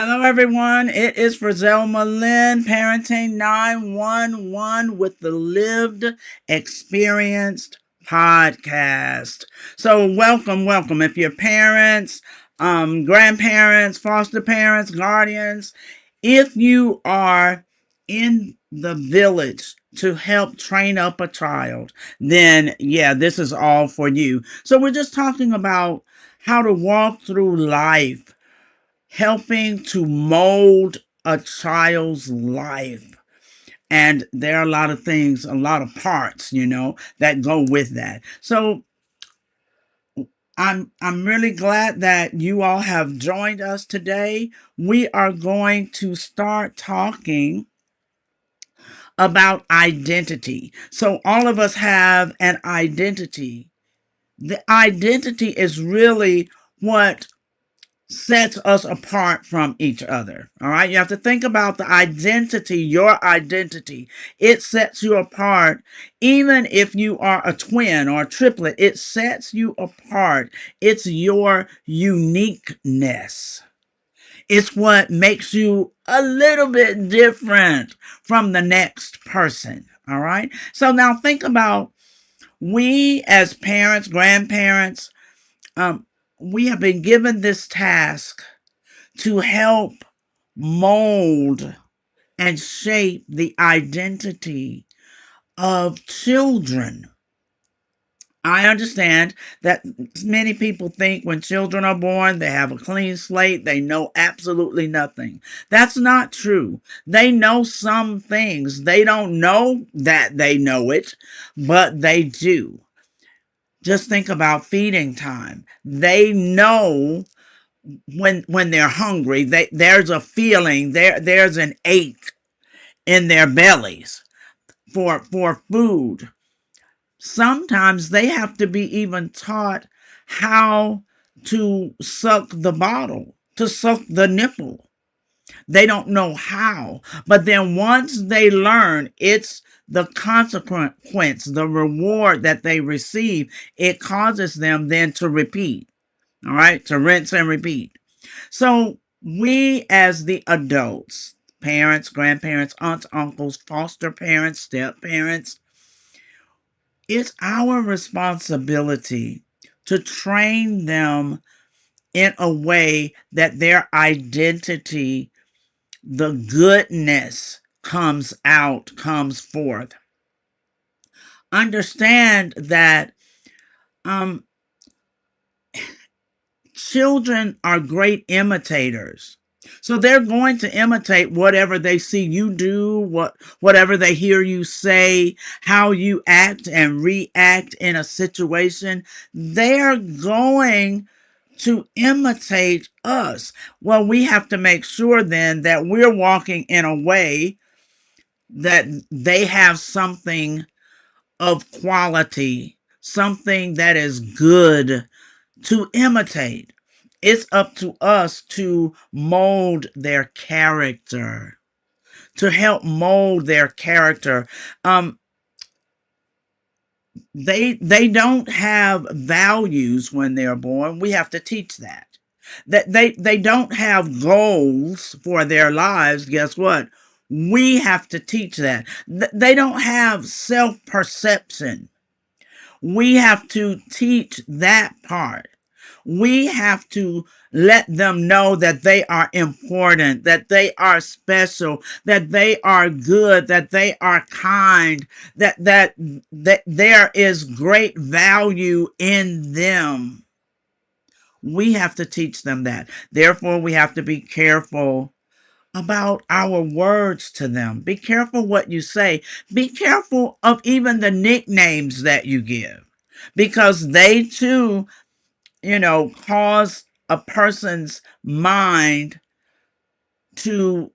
Hello, everyone. It is Frizelma Lynn, Parenting 911 with the Lived Experienced podcast. So, welcome. If you're parents, grandparents, foster parents, guardians, if you are in the village to help train up a child, then yeah, this is all for you. So, we're just talking about how to walk through life helping to mold a child's life. And there are a lot of things, a lot of parts, that go with that. So I'm really glad that you all have joined us today. We are going to start talking about identity. So all of us have an identity. The identity is really what sets us apart from each other. All right. You have to think about the identity, your identity. It sets you apart. Even if you are a twin or a triplet, it sets you apart. It's your uniqueness. It's what makes you a little bit different from the next person. All right. So now think about we as parents, grandparents, um, we have been given this task to help mold and shape the identity of children. I understand that many people think when children are born, they have a clean slate, they know absolutely nothing. That's not true. They know some things. They don't know that they know it, but they do. Just think about feeding time. They know when they're hungry, there's a feeling, there's an ache in their bellies for food. Sometimes they have to be even taught how to suck the bottle, to suck the nipple. They don't know how. But then once they learn, it's the consequence, the reward that they receive, it causes them then to repeat. All right, to rinse and repeat. So we as the adults, parents, grandparents, aunts, uncles, foster parents, step parents, it's our responsibility to train them in a way that their identity, the goodness comes out, comes forth. Understand that um, children are great imitators. So they're going to imitate whatever they see you do, whatever they hear you say, how you act and react in a situation. They're going to imitate us. Well, we have to make sure then that we're walking in a way that they have something of quality, something that is good to imitate. It's up to us to mold their character, to help mold their character. Um, they don't have values when they're born. We have to teach that. That they don't have goals for their lives. Guess what? We have to teach that. They don't have self-perception. We have to teach that part. We have to let them know that they are important, that they are special, that they are good, that they are kind, that there is great value in them. We have to teach them that. Therefore, we have to be careful about our words to them. Be careful what you say. Be careful of even the nicknames that you give, because they too, cause a person's mind to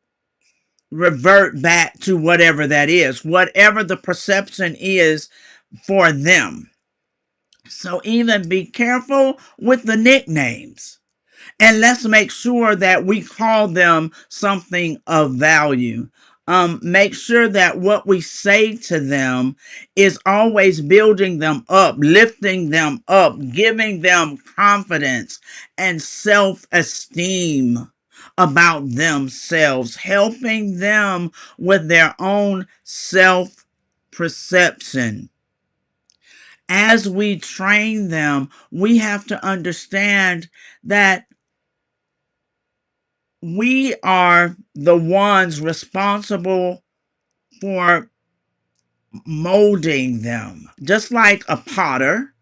revert back to whatever that is, whatever the perception is for them. So even be careful with the nicknames. And let's make sure that we call them something of value. Make sure that what we say to them is always building them up, lifting them up, giving them confidence and self-esteem. about themselves, helping them with their own self perception. As we train them, we have to understand that we are the ones responsible for molding them. Just like a potter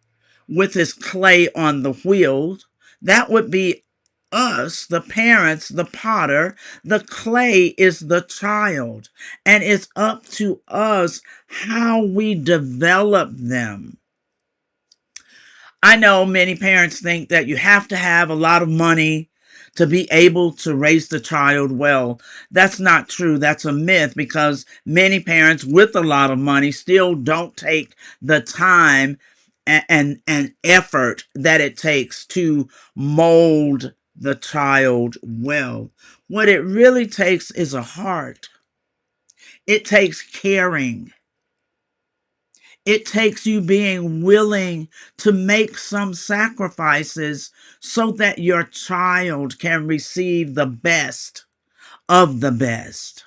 with his clay on the wheels, that would be us, the parents, the potter. The clay is the child, and it's up to us how we develop them. I know many parents think that you have to have a lot of money to be able to raise the child well. That's not true. That's a myth, because many parents with a lot of money still don't take the time and effort that it takes to mold the child well. What it really takes is a heart. It takes caring. It takes you being willing to make some sacrifices so that your child can receive the best of the best.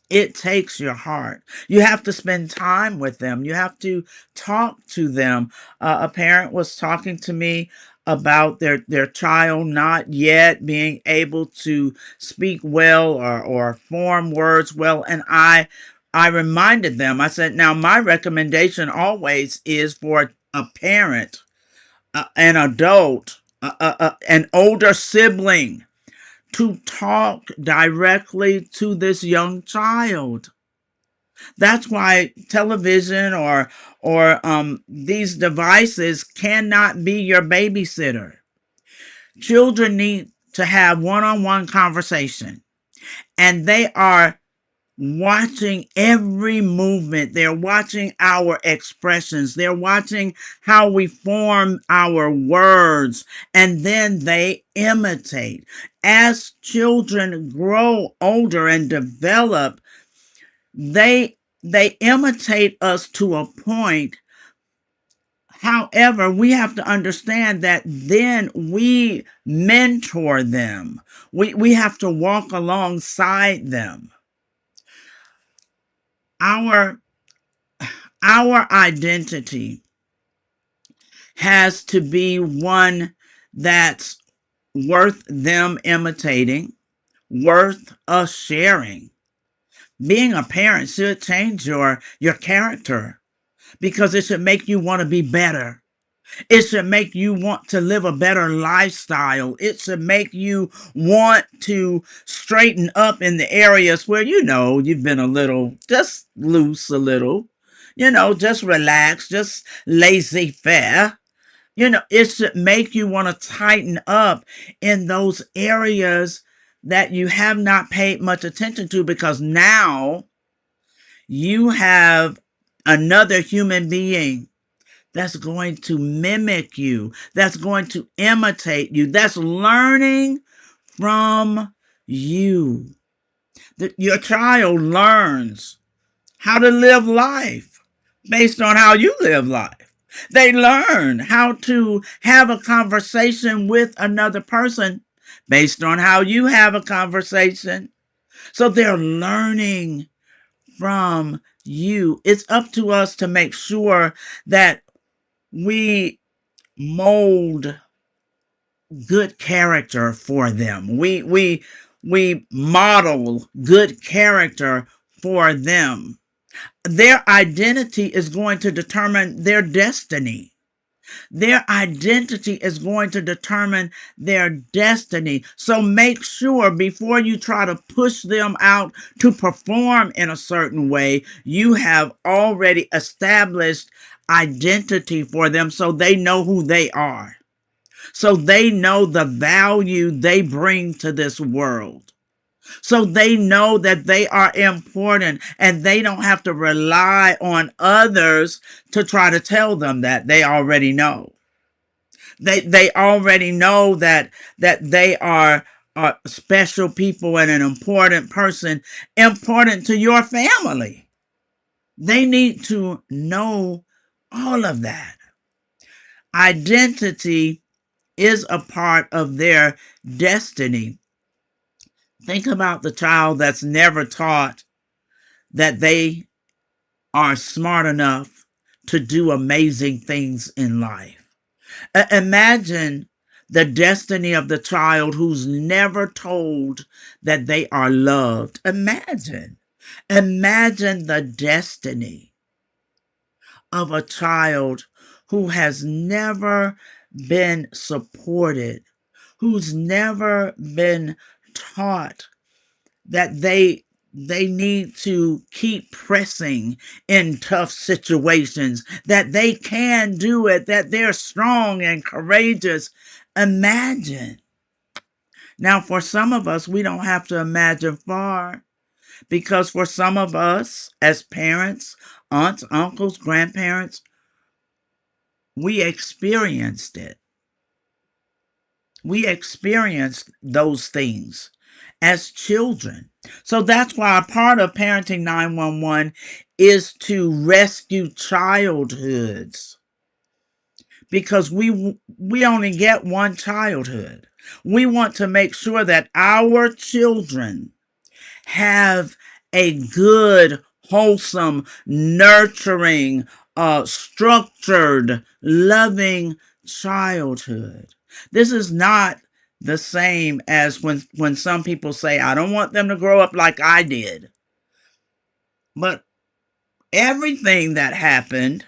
It takes your heart. You have to spend time with them. You have to talk to them. A parent was talking to me about their child not yet being able to speak well or form words well. And I reminded them, I said, now my recommendation always is for a parent, an adult, an older sibling, to talk directly to this young child. That's why television or these devices cannot be your babysitter. Children need to have one-on-one conversation, and they are watching every movement. They're watching our expressions. They're watching how we form our words, and then they imitate. As children grow older and develop, they imitate us to a point. However, we have to understand that then we mentor them. We have to walk alongside them. Our our identity has to be one that's worth them imitating, worth us sharing. Being a parent should change your character, because it should make you want to be better. It should make you want to live a better lifestyle. It should make you want to straighten up in the areas where you've been a little just loose, a little, just relax, just laissez faire. It should make you want to tighten up in those areas that you have not paid much attention to, because now you have another human being that's going to mimic you, that's going to imitate you, that's learning from you. Your child learns how to live life based on how you live life. They learn how to have a conversation with another person based on how you have a conversation. So they're learning from you. It's up to us to make sure that we mold good character for them. We model good character for them. Their identity is going to determine their destiny. Their identity is going to determine their destiny. So make sure before you try to push them out to perform in a certain way, you have already established identity for them so they know who they are. So they know the value they bring to this world. So they know that they are important, and they don't have to rely on others to try to tell them that. They already know. They already know that they are special people and an important person, important to your family. They need to know all of that. Identity is a part of their destiny. Think about the child that's never taught that they are smart enough to do amazing things in life. Imagine the destiny of the child who's never told that they are loved. Imagine the destiny of a child who has never been supported, who's never been taught that they need to keep pressing in tough situations, that they can do it, that they're strong and courageous. Imagine. Now, for some of us, we don't have to imagine far, because for some of us, as parents, aunts, uncles, grandparents, we experienced it. We experienced those things as children. So that's why a part of Parenting 911 is to rescue childhoods, because we only get one childhood. We want to make sure that our children have a good, wholesome, nurturing, structured, loving childhood. This is not the same as when some people say, I don't want them to grow up like I did. But everything that happened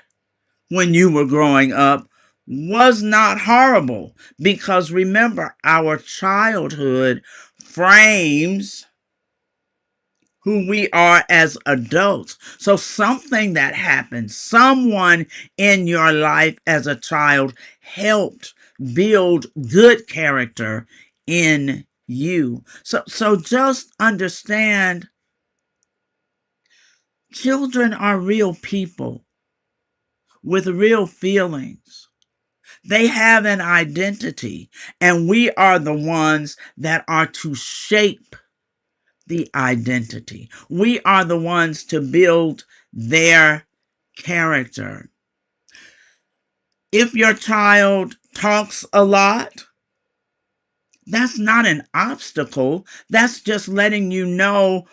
when you were growing up was not horrible, because remember, our childhood frames who we are as adults. So something that happened, someone in your life as a child helped build good character in you. So just understand, children are real people with real feelings. They have an identity, and we are the ones that are to shape the identity. We are the ones to build their character. If your child talks a lot, that's not an obstacle. That's just letting you know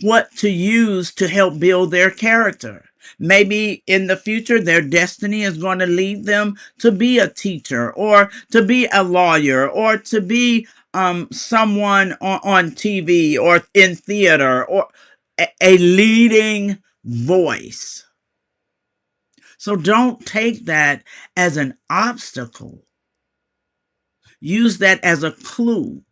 what to use to help build their character. Maybe in the future, their destiny is going to lead them to be a teacher, or to be a lawyer, or to be someone on TV or in theater, or a leading voice. So don't take that as an obstacle. Use that as a clue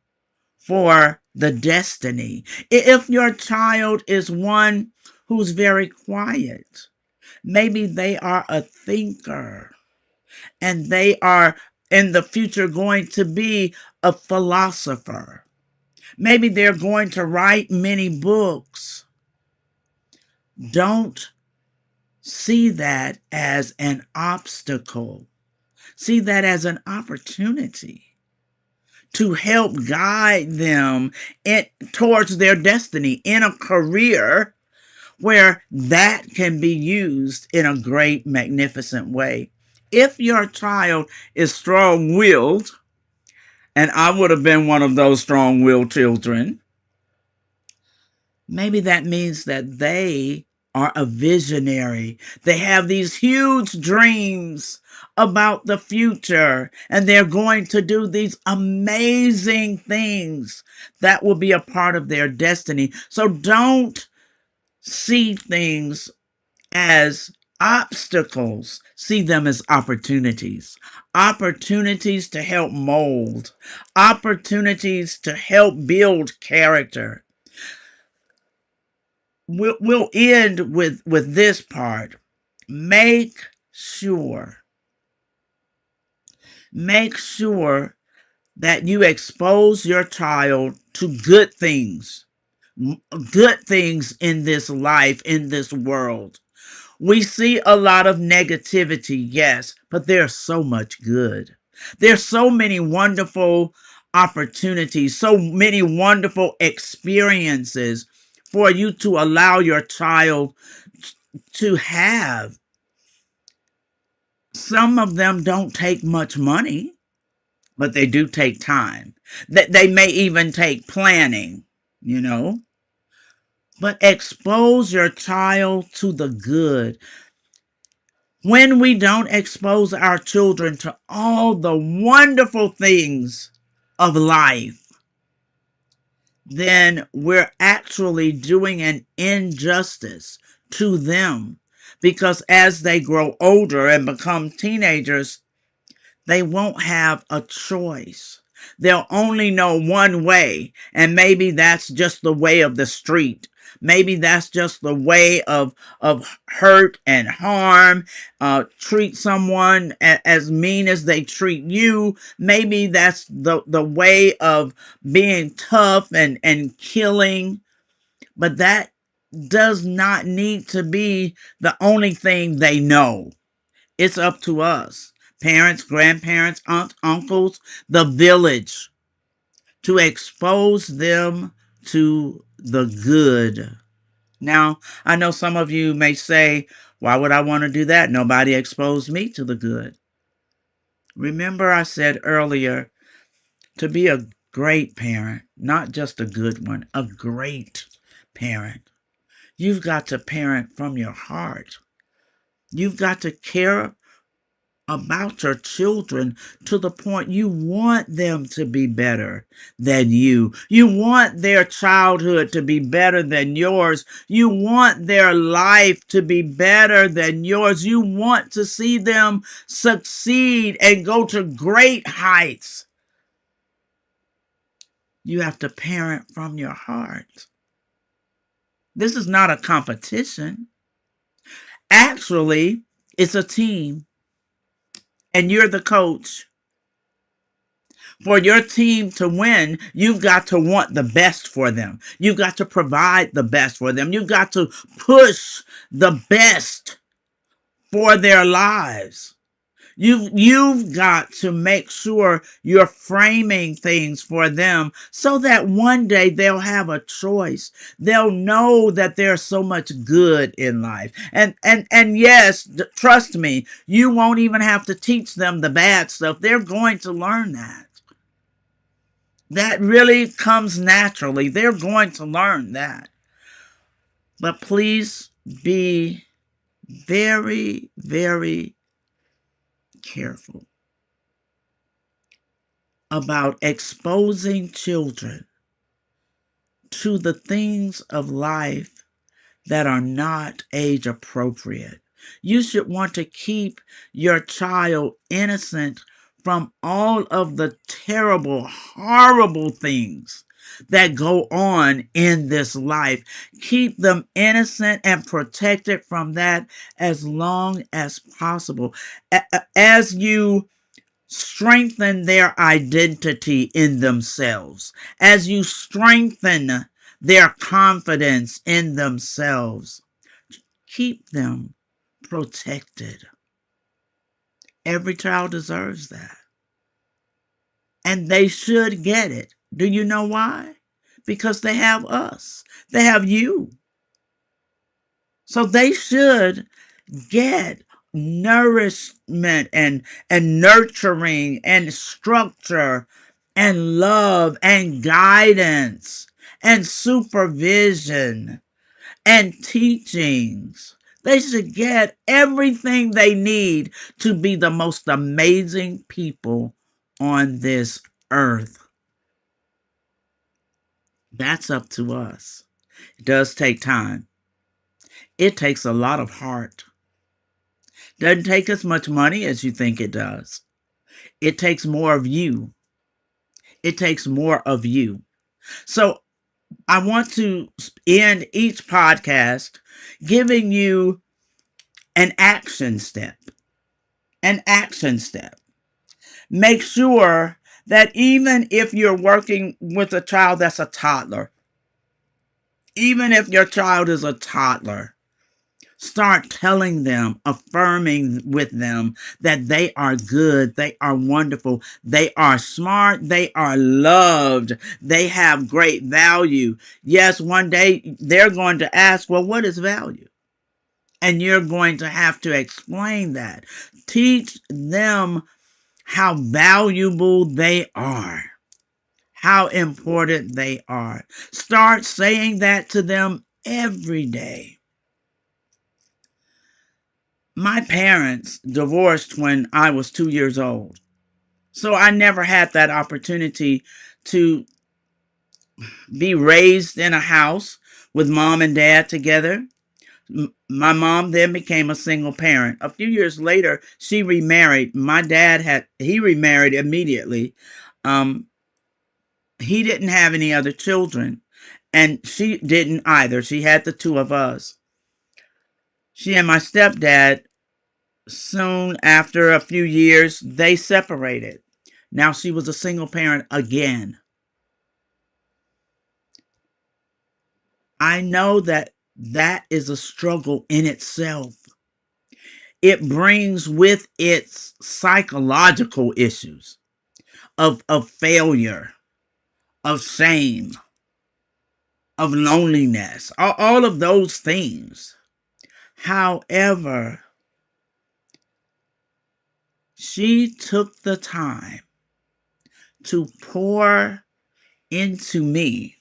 for the destiny. If your child is one who's very quiet, maybe they are a thinker, and they are in the future going to be a philosopher. Maybe they're going to write many books. Don't see that as an obstacle. See that as an opportunity to help guide them towards their destiny in a career where that can be used in a great, magnificent way. If your child is strong-willed, and I would have been one of those strong-willed children, maybe that means that they are a visionary. They have these huge dreams about the future, and they're going to do these amazing things that will be a part of their destiny. So don't see things as obstacles. See them as opportunities. Opportunities to help mold. Opportunities to help build character. We'll end with this part. Make sure that you expose your child to good things in this life, in this world. We see a lot of negativity, yes, but there's so much good. There's so many wonderful opportunities, so many wonderful experiences for you to allow your child to have. Some of them don't take much money, but they do take time. They may even take planning. you know, but expose your child to the good. When we don't expose our children to all the wonderful things of life, then we're actually doing an injustice to them, because as they grow older and become teenagers, they won't have a choice. They'll only know one way, and maybe that's just the way of the street. Maybe that's just the way of hurt and harm. Treat someone as mean as they treat you. Maybe that's the way of being tough and killing. But that does not need to be the only thing they know. It's up to us, parents, grandparents, aunts, uncles, the village, to expose them to the good. Now, I know some of you may say, why would I want to do that? Nobody exposed me to the good. Remember, I said earlier, to be a great parent, not just a good one, a great parent, you've got to parent from your heart. You've got to care about your children to the point you want them to be better than you. You want their childhood to be better than yours. You want their life to be better than yours. You want to see them succeed and go to great heights. You have to parent from your heart. This is not a competition. Actually, it's a team, and you're the coach. For your team to win, you've got to want the best for them. You've got to provide the best for them. You've got to push the best for their lives. You've got to make sure you're framing things for them so that one day they'll have a choice. They'll know that there's so much good in life. And yes, trust me, you won't even have to teach them the bad stuff. They're going to learn that. That really comes naturally. They're going to learn that. But please be very, very careful about exposing children to the things of life that are not age appropriate. You should want to keep your child innocent from all of the terrible, horrible things that go on in this life. Keep them innocent and protected from that as long as possible. As you strengthen their identity in themselves, as you strengthen their confidence in themselves, keep them protected. Every child deserves that. And they should get it. Do you know why? Because they have us. They have you. So they should get nourishment and nurturing and structure and love and guidance and supervision and teachings. They should get everything they need to be the most amazing people on this earth. That's up to us. It does take time. It takes a lot of heart. Doesn't take as much money as you think it does. It takes more of you. It takes more of you. So I want to end each podcast giving you an action step. An action step. Make sure that even if you're working with a child that's a toddler, even if your child is a toddler, start telling them, affirming with them that they are good, they are wonderful, they are smart, they are loved, they have great value. Yes, one day they're going to ask, well, what is value? And you're going to have to explain that. Teach them how valuable they are. how important they are. Start saying that to them every day. My parents divorced when I was 2 years old. So I never had that opportunity to be raised in a house with mom and dad together. My mom then became a single parent. A few years later, she remarried. He remarried immediately. Um, he didn't have any other children, and she didn't either. She had the two of us. She and my stepdad, soon after a few years, they separated. Now she was a single parent again. I know that that is a struggle in itself. It brings with its psychological issues of failure, of shame, of loneliness, all of those things. However, she took the time to pour into me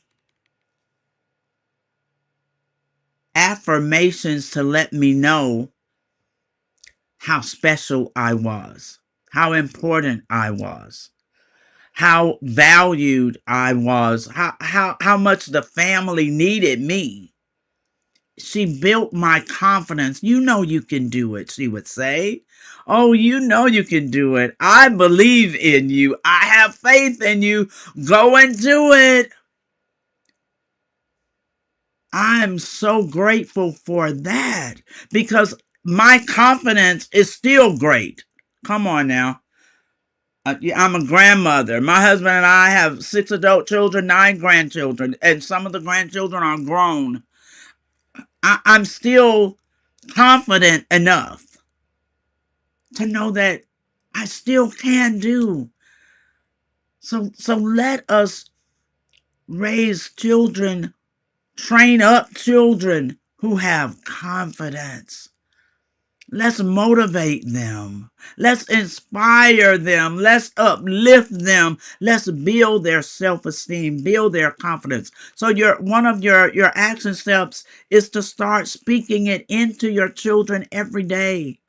affirmations to let me know how special I was, how important I was, how valued I was, how much the family needed me. She built my confidence. You know you can do it, she would say. Oh, you know you can do it. I believe in you. I have faith in you. Go and do it. I'm so grateful for that because my confidence is still great. Come on now. I'm a grandmother. My husband and I have 6 adult children, 9 grandchildren, and some of the grandchildren are grown. I'm still confident enough to know that I still can do. So let us raise children, train up children who have confidence. Let's motivate them. Let's inspire them. Let's uplift them. Let's build their self-esteem, build their confidence. So one of your action steps is to start speaking it into your children every day.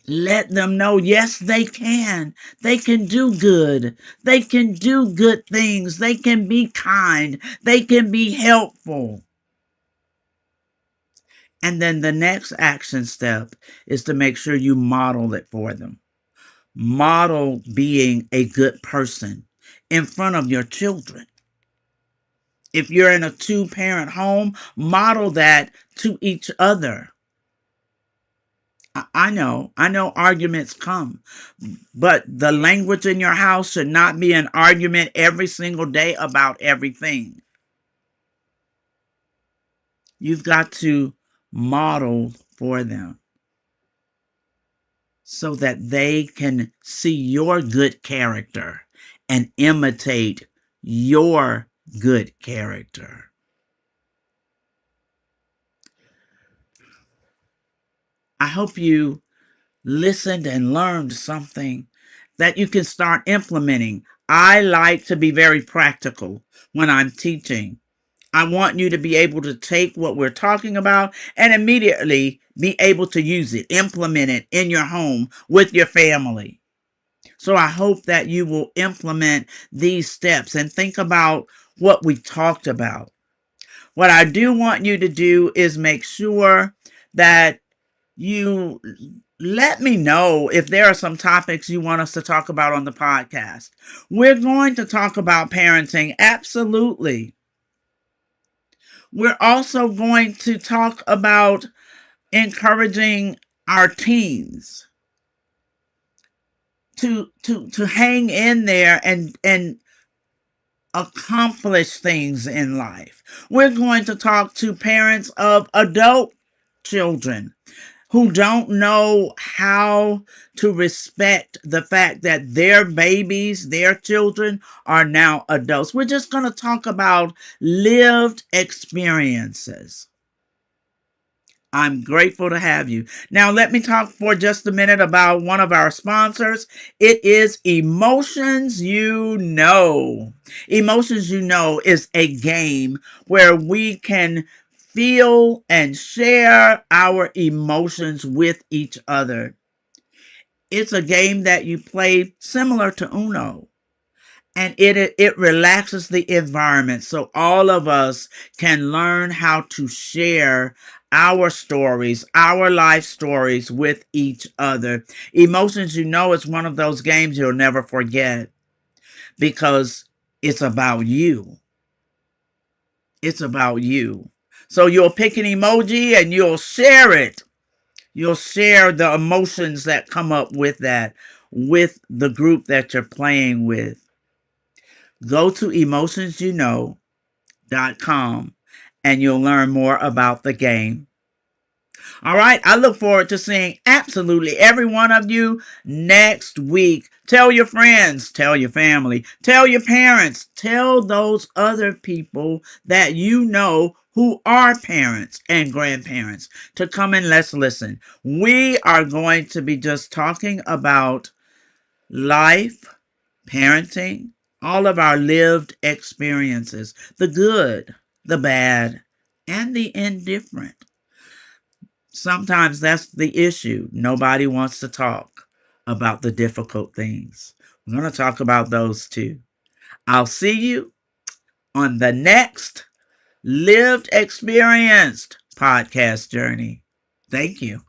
Let them know, yes, they can. They can do good. They can do good things. They can be kind. They can be helpful. And then the next action step is to make sure you model it for them. Model being a good person in front of your children. If you're in a 2-parent home, model that to each other. I know arguments come, but the language in your house should not be an argument every single day about everything. You've got to model for them so that they can see your good character and imitate your good character. I hope you listened and learned something that you can start implementing. I like to be very practical when I'm teaching. I want you to be able to take what we're talking about and immediately be able to use it, implement it in your home with your family. So I hope that you will implement these steps and think about what we talked about. What I do want you to do is make sure that you let me know if there are some topics you want us to talk about on the podcast. We're going to talk about parenting, absolutely. We're also going to talk about encouraging our teens to hang in there and accomplish things in life. We're going to talk to parents of adult children who don't know how to respect the fact that their babies, their children are now adults. We're just going to talk about lived experiences. I'm grateful to have you. Now, let me talk for just a minute about one of our sponsors. It is Emotions You Know. Emotions You Know is a game where we can feel and share our emotions with each other. It's a game that you play similar to Uno, and it relaxes the environment so all of us can learn how to share our stories, our life stories with each other. Emotions You Know is one of those games you'll never forget because it's about you. It's about you. So you'll pick an emoji and you'll share it. You'll share the emotions that come up with that with the group that you're playing with. Go to emotionsyouKnow.com and you'll learn more about the game. All right, I look forward to seeing absolutely every one of you next week. Tell your friends, tell your family, tell your parents, tell those other people that you know who are parents and grandparents to come and let's listen. We are going to be just talking about life, parenting, all of our lived experiences, the good, the bad, and the indifferent. Sometimes that's the issue. Nobody wants to talk about the difficult things. We're going to talk about those too. I'll see you on the next Lived Experienced podcast journey. Thank you.